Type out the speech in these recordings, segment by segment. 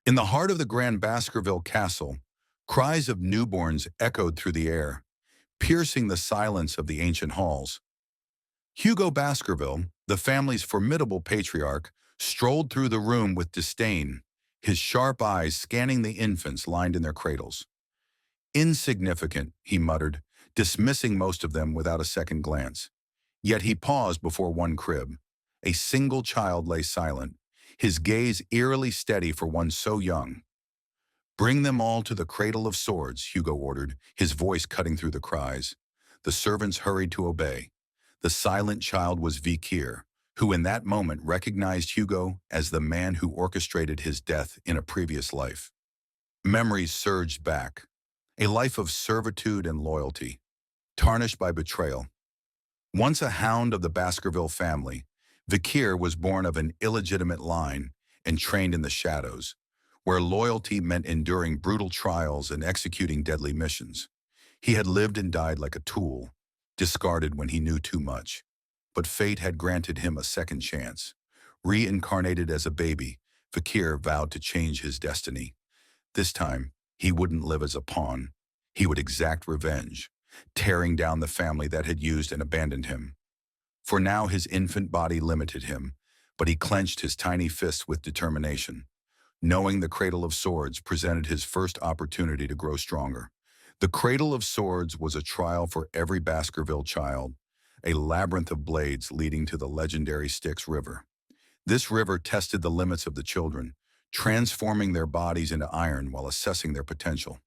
In the heart of the Grand Baskerville Castle, cries of newborns echoed through the air, piercing the silence of the ancient halls. Hugo Baskerville, the family's formidable patriarch, strolled through the room with disdain, his sharp eyes scanning the infants lined in their cradles. Insignificant, he muttered, dismissing most of them without a second glance. Yet he paused before one crib. A single child lay silent, his gaze eerily steady for one so young. "Bring them all to the cradle of swords," Hugo ordered, his voice cutting through the cries. The servants hurried to obey. The silent child was Vikir, who in that moment recognized Hugo as the man who orchestrated his death in a previous life. Memories surged back. A life of servitude and loyalty, tarnished by betrayal. Once a hound of the Baskerville family, Vikir was born of an illegitimate line and trained in the shadows, where loyalty meant enduring brutal trials and executing deadly missions. He had lived and died like a tool, discarded when he knew too much. But fate had granted him a second chance. Reincarnated as a baby, Vikir vowed to change his destiny. This time, he wouldn't live as a pawn. He would exact revenge, tearing down the family that had used and abandoned him. For now, his infant body limited him, but he clenched his tiny fists with determination. Knowing the Cradle of Swords presented his first opportunity to grow stronger. The Cradle of Swords was a trial for every Baskerville child, a labyrinth of blades leading to the legendary Styx River. This river tested the limits of the children, transforming their bodies into iron while assessing their potential.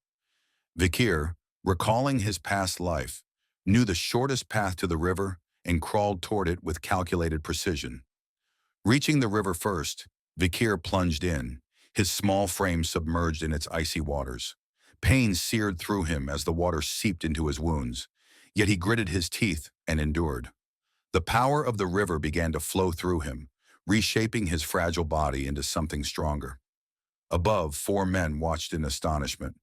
Vikir, recalling his past life, knew the shortest path to the river and crawled toward it with calculated precision. Reaching the river first, Vikir plunged in, his small frame submerged in its icy waters. Pain seared through him as the water seeped into his wounds, yet he gritted his teeth and endured. The power of the river began to flow through him, reshaping his fragile body into something stronger. Above, 4 men watched in astonishment.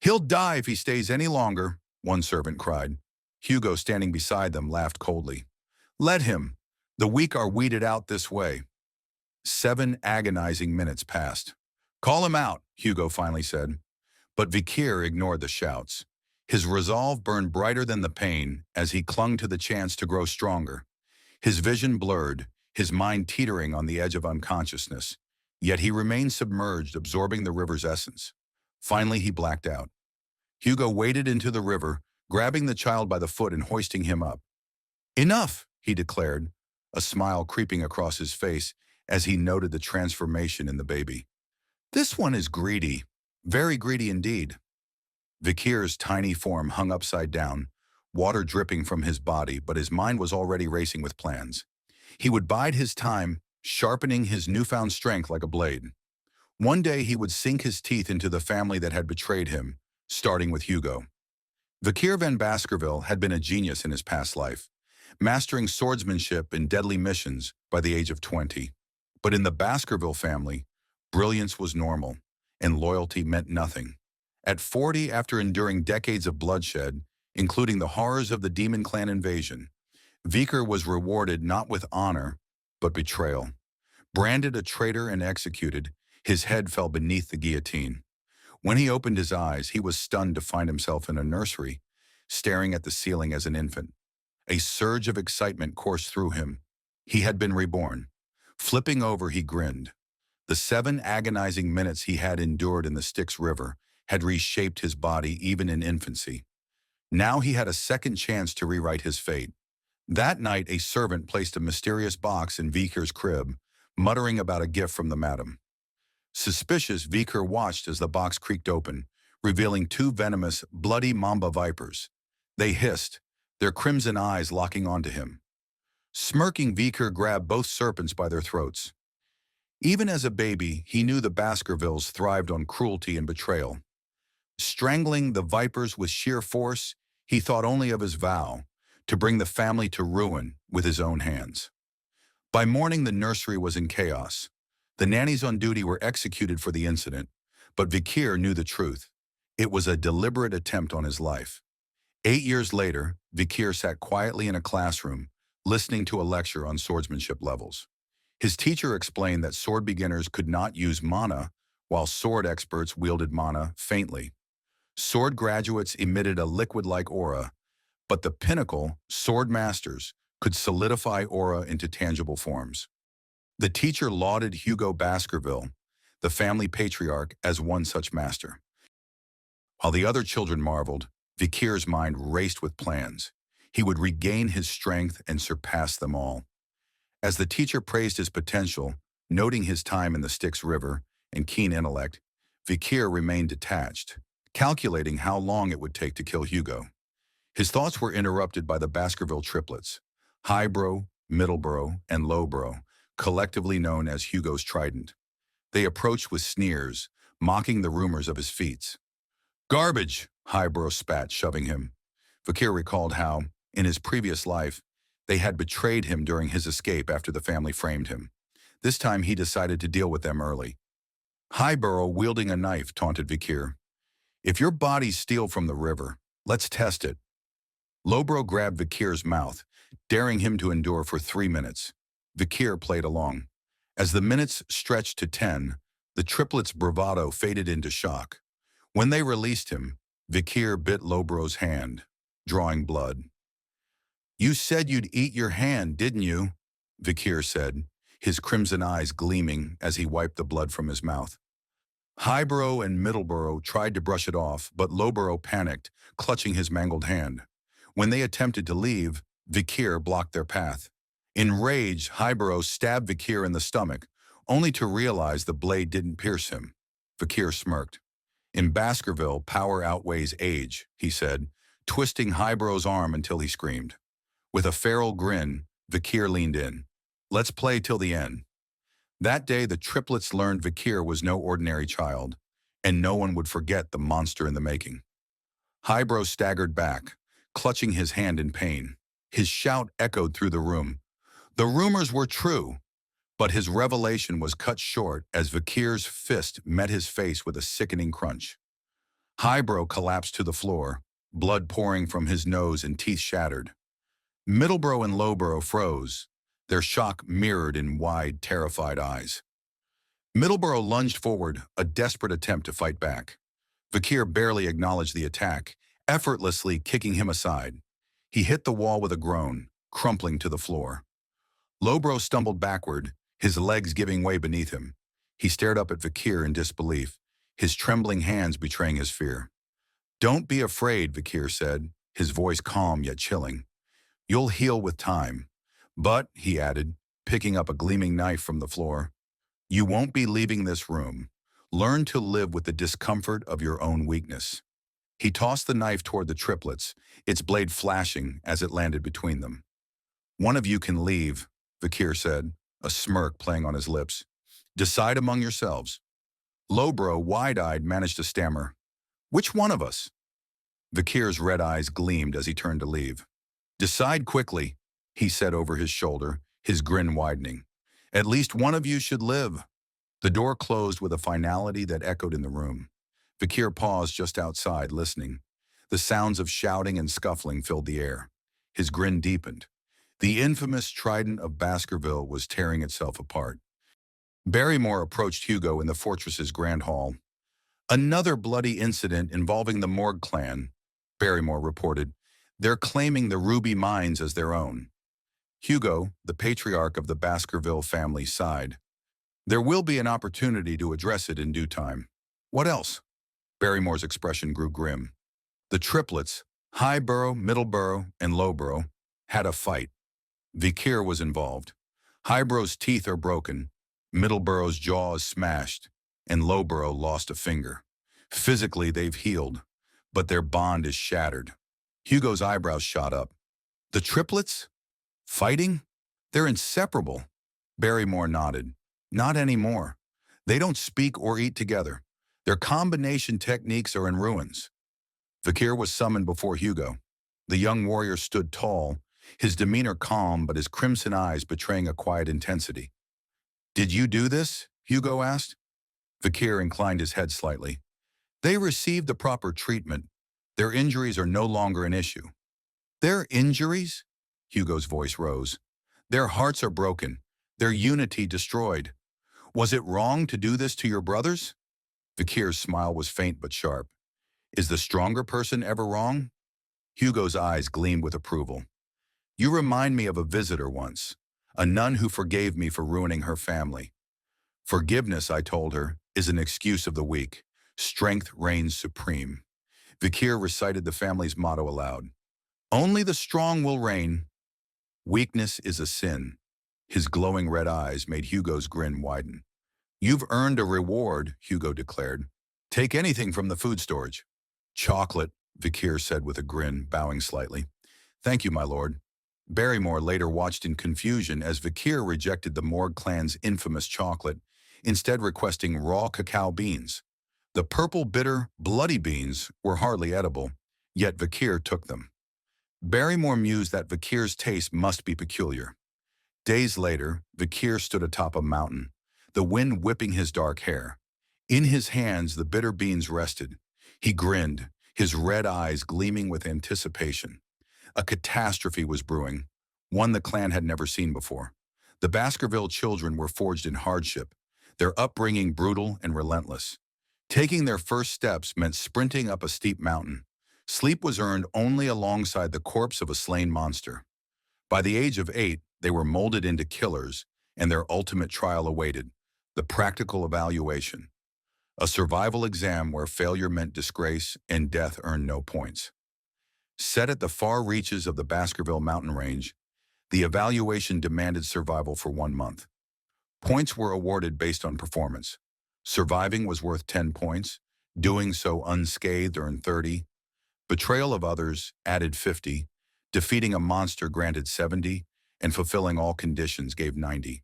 "He'll die if he stays any longer," one servant cried. Hugo, standing beside them, laughed coldly. "Let him. The weak are weeded out this way." 7 agonizing minutes passed. "Call him out," Hugo finally said. But Vikir ignored the shouts. His resolve burned brighter than the pain as he clung to the chance to grow stronger. His vision blurred, his mind teetering on the edge of unconsciousness. Yet he remained submerged, absorbing the river's essence. Finally, he blacked out. Hugo waded into the river, grabbing the child by the foot and hoisting him up. "Enough," he declared, a smile creeping across his face as he noted the transformation in the baby. "This one is greedy, very greedy indeed." Vikir's tiny form hung upside down, water dripping from his body, but his mind was already racing with plans. He would bide his time, sharpening his newfound strength like a blade. One day he would sink his teeth into the family that had betrayed him, starting with Hugo. Vikir van Baskerville had been a genius in his past life, mastering swordsmanship and deadly missions by the age of 20. But in the Baskerville family, brilliance was normal, and loyalty meant nothing. At 40, after enduring decades of bloodshed, including the horrors of the Demon Clan invasion, Vikir was rewarded not with honor, but betrayal. Branded a traitor and executed, his head fell beneath the guillotine. When he opened his eyes, he was stunned to find himself in a nursery, staring at the ceiling as an infant. A surge of excitement coursed through him. He had been reborn. Flipping over, he grinned. The 7 agonizing minutes he had endured in the Styx River had reshaped his body even in infancy. Now he had a second chance to rewrite his fate. That night, a servant placed a mysterious box in Vikir's crib, muttering about a gift from the madam. Suspicious, Vikir watched as the box creaked open, revealing 2 venomous, bloody mamba vipers. They hissed, their crimson eyes locking onto him. Smirking, Vikir grabbed both serpents by their throats. Even as a baby, he knew the Baskervilles thrived on cruelty and betrayal. Strangling the vipers with sheer force, he thought only of his vow, to bring the family to ruin with his own hands. By morning, the nursery was in chaos. The nannies on duty were executed for the incident, but Vikir knew the truth. It was a deliberate attempt on his life. 8 years later, Vikir sat quietly in a classroom, listening to a lecture on swordsmanship levels. His teacher explained that sword beginners could not use mana while sword experts wielded mana faintly. Sword graduates emitted a liquid-like aura, but the pinnacle, sword masters, could solidify aura into tangible forms. The teacher lauded Hugo Baskerville, the family patriarch, as one such master. While the other children marveled, Vikir's mind raced with plans. He would regain his strength and surpass them all. As the teacher praised his potential, noting his time in the Styx River and keen intellect, Vikir remained detached, calculating how long it would take to kill Hugo. His thoughts were interrupted by the Baskerville triplets, Highbrow, Middleborough, and Lowbrow, collectively known as Hugo's Trident. They approached with sneers, mocking the rumors of his feats. "Garbage!" Highbrow spat, shoving him. Vikir recalled how, in his previous life, they had betrayed him during his escape after the family framed him. This time he decided to deal with them early. Highbrow, wielding a knife, taunted Vikir. "If your bodies steal from the river, let's test it." Lowbrow grabbed Vikir's mouth, daring him to endure for 3 minutes. Vikir played along. As the minutes stretched to 10, the triplets' bravado faded into shock. When they released him, Vikir bit Lowbrow's hand, drawing blood. "You said you'd eat your hand, didn't you?" Vikir said, his crimson eyes gleaming as he wiped the blood from his mouth. Highbrow and Middleborough tried to brush it off, but Lowbrow panicked, clutching his mangled hand. When they attempted to leave, Vikir blocked their path. In rage, Highbrow stabbed Vikir in the stomach, only to realize the blade didn't pierce him. Vikir smirked. "In Baskerville, power outweighs age," he said, twisting Highbrow's arm until he screamed. With a feral grin, Vikir leaned in. "Let's play till the end." That day, the triplets learned Vikir was no ordinary child, and no one would forget the monster in the making. Highbrow staggered back, clutching his hand in pain. His shout echoed through the room. The rumors were true, but his revelation was cut short as Vikir's fist met his face with a sickening crunch. Highbrow collapsed to the floor, blood pouring from his nose and teeth shattered. Middleborough and Lowbrow froze, their shock mirrored in wide, terrified eyes. Middleborough lunged forward, a desperate attempt to fight back. Vikir barely acknowledged the attack, effortlessly kicking him aside. He hit the wall with a groan, crumpling to the floor. Lowbrow stumbled backward, his legs giving way beneath him. He stared up at Vikir in disbelief, his trembling hands betraying his fear. "Don't be afraid," Vikir said, his voice calm yet chilling. "You'll heal with time. But," he added, picking up a gleaming knife from the floor, "you won't be leaving this room. Learn to live with the discomfort of your own weakness." He tossed the knife toward the triplets, its blade flashing as it landed between them. "One of you can leave," Vikir said, a smirk playing on his lips. "Decide among yourselves." Lowbrow, wide-eyed, managed to stammer, "Which one of us?" Vikir's red eyes gleamed as he turned to leave. "Decide quickly," he said over his shoulder, his grin widening. "At least one of you should live." The door closed with a finality that echoed in the room. Vikir paused just outside, listening. The sounds of shouting and scuffling filled the air. His grin deepened. The infamous Trident of Baskerville was tearing itself apart. Barrymore approached Hugo in the fortress's grand hall. "Another bloody incident involving the Morgue clan," Barrymore reported. "They're claiming the Ruby Mines as their own." Hugo, the patriarch of the Baskerville family, sighed. "There will be an opportunity to address it in due time." "What else?" Barrymore's expression grew grim. The triplets, Highbrow, Middleborough, and Lowbrow, had a fight. Vikir was involved. Highbrow's teeth are broken, Middleborough's jaw is smashed, and Lowbrow lost a finger. Physically, they've healed, but their bond is shattered. Hugo's eyebrows shot up. "The triplets? Fighting? They're inseparable." Barrymore nodded. "Not anymore. They don't speak or eat together. Their combination techniques are in ruins." Vikir was summoned before Hugo. The young warrior stood tall, his demeanor calm but his crimson eyes betraying a quiet intensity. "Did you do this?" Hugo asked. Vikir inclined his head slightly. "They received the proper treatment. Their injuries are no longer an issue." "Their injuries?" Hugo's voice rose. "Their hearts are broken, their unity destroyed. Was it wrong to do this to your brothers?" Vikir's smile was faint but sharp. Is the stronger person ever wrong? Hugo's eyes gleamed with approval. You remind me of a visitor once, a nun who forgave me for ruining her family. Forgiveness, I told her, is an excuse of the weak. Strength reigns supreme. Vikir recited the family's motto aloud. Only the strong will reign. Weakness is a sin. His glowing red eyes made Hugo's grin widen. You've earned a reward, Hugo declared. Take anything from the food storage. Chocolate, Vikir said with a grin, bowing slightly. Thank you, my lord. Barrymore later watched in confusion as Vikir rejected the Morg clan's infamous chocolate, instead requesting raw cacao beans. The purple, bitter, bloody beans were hardly edible, yet Vikir took them. Barrymore mused that Vikir's taste must be peculiar. Days later, Vikir stood atop a mountain, the wind whipping his dark hair. In his hands, the bitter beans rested. He grinned, his red eyes gleaming with anticipation. A catastrophe was brewing, one the clan had never seen before. The Baskerville children were forged in hardship, their upbringing brutal and relentless. Taking their first steps meant sprinting up a steep mountain. Sleep was earned only alongside the corpse of a slain monster. By the age of 8, they were molded into killers, and their ultimate trial awaited, the practical evaluation. A survival exam where failure meant disgrace and death earned no points. Set at the far reaches of the Baskerville mountain range, the evaluation demanded survival for 1 month. Points were awarded based on performance. Surviving was worth 10 points, doing so unscathed earned 30, betrayal of others added 50, defeating a monster granted 70, and fulfilling all conditions gave 90.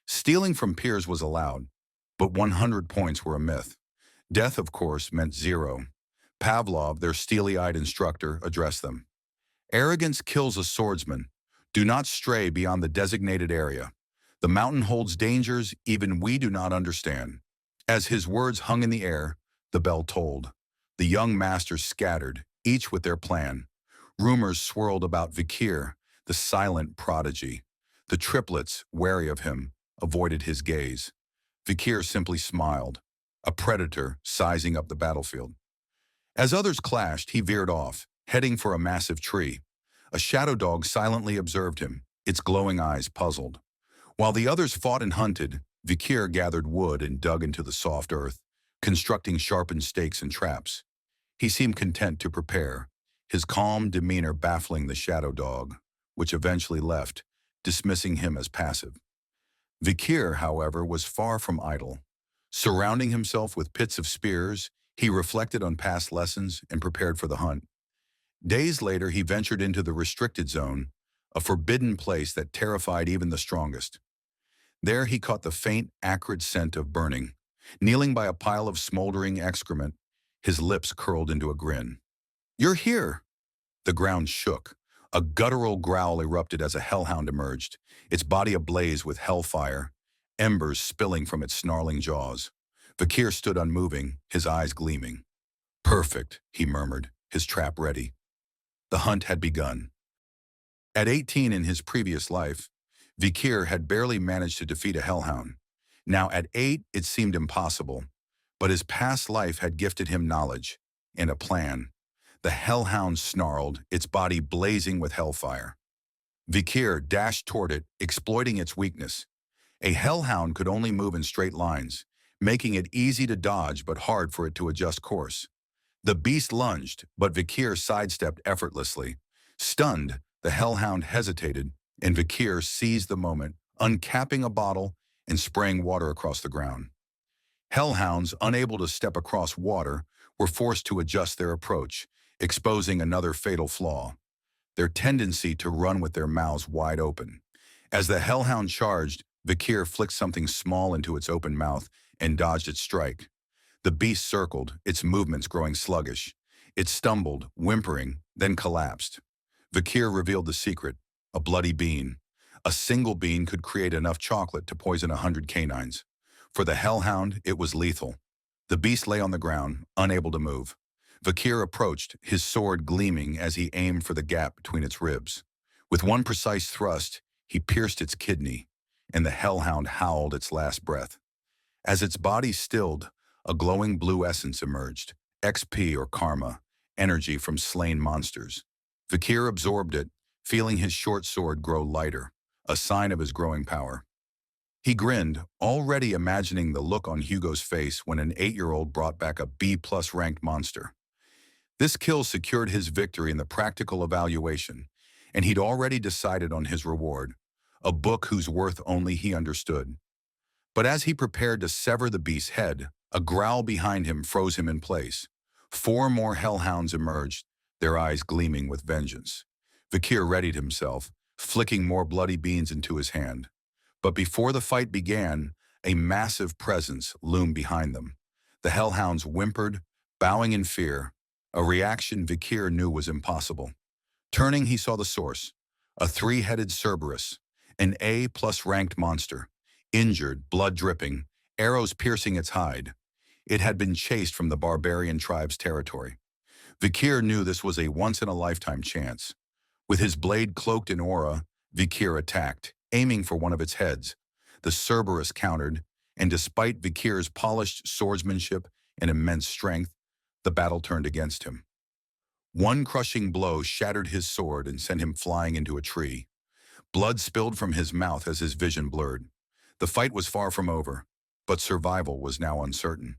Stealing from peers was allowed, but 100 points were a myth. Death, of course, meant 0. Pavlov, their steely-eyed instructor, addressed them. Arrogance kills a swordsman. Do not stray beyond the designated area. The mountain holds dangers even we do not understand. As his words hung in the air, the bell tolled. The young masters scattered, each with their plan. Rumors swirled about Vikir, the silent prodigy. The triplets, wary of him, avoided his gaze. Vikir simply smiled, a predator sizing up the battlefield. As others clashed, he veered off, heading for a massive tree. A shadow dog silently observed him, its glowing eyes puzzled. While the others fought and hunted, Vikir gathered wood and dug into the soft earth, constructing sharpened stakes and traps. He seemed content to prepare, his calm demeanor baffling the shadow dog, which eventually left, dismissing him as passive. Vikir, however, was far from idle. Surrounding himself with pits of spears, he reflected on past lessons and prepared for the hunt. Days later, he ventured into the restricted zone, a forbidden place that terrified even the strongest. There he caught the faint, acrid scent of burning. Kneeling by a pile of smoldering excrement, his lips curled into a grin. "You're here!" The ground shook. A guttural growl erupted as a hellhound emerged, its body ablaze with hellfire, embers spilling from its snarling jaws. Vikir stood unmoving, his eyes gleaming. "Perfect," he murmured, his trap ready. The hunt had begun. At 18 in his previous life, Vikir had barely managed to defeat a hellhound. Now at 8, it seemed impossible, but his past life had gifted him knowledge and a plan. The hellhound snarled, its body blazing with hellfire. Vikir dashed toward it, exploiting its weakness. A hellhound could only move in straight lines, making it easy to dodge but hard for it to adjust course. The beast lunged, but Vikir sidestepped effortlessly. Stunned, the hellhound hesitated, and Vikir seized the moment, uncapping a bottle and spraying water across the ground. Hellhounds, unable to step across water, were forced to adjust their approach, exposing another fatal flaw: their tendency to run with their mouths wide open. As the hellhound charged, Vikir flicked something small into its open mouth and dodged its strike. The beast circled, its movements growing sluggish. It stumbled, whimpering, then collapsed. Vikir revealed the secret: a bloody bean. A single bean could create enough chocolate to poison 100 canines. For the hellhound, it was lethal. The beast lay on the ground, unable to move. Vikir approached, his sword gleaming as he aimed for the gap between its ribs. With one precise thrust, he pierced its kidney, and the hellhound howled its last breath. As its body stilled, A glowing blue essence emerged, XP or karma, energy from slain monsters. Vikir absorbed it, feeling his short sword grow lighter, a sign of his growing power. He grinned, already imagining the look on Hugo's face when an 8-year-old brought back a B-plus ranked monster. This kill secured his victory in the practical evaluation, and he'd already decided on his reward, a book whose worth only he understood. But as he prepared to sever the beast's head, a growl behind him froze him in place. 4 more hellhounds emerged, their eyes gleaming with vengeance. Vikir readied himself, flicking more bloody beans into his hand. But before the fight began, a massive presence loomed behind them. The hellhounds whimpered, bowing in fear, a reaction Vikir knew was impossible. Turning, he saw the source, a 3-headed Cerberus, an A-plus ranked monster, injured, blood dripping, arrows piercing its hide. It had been chased from the barbarian tribe's territory. Vikir knew this was a once-in-a-lifetime chance. With his blade cloaked in aura, Vikir attacked, aiming for one of its heads. The Cerberus countered, and despite Vikir's polished swordsmanship and immense strength, the battle turned against him. One crushing blow shattered his sword and sent him flying into a tree. Blood spilled from his mouth as his vision blurred. The fight was far from over, but survival was now uncertain.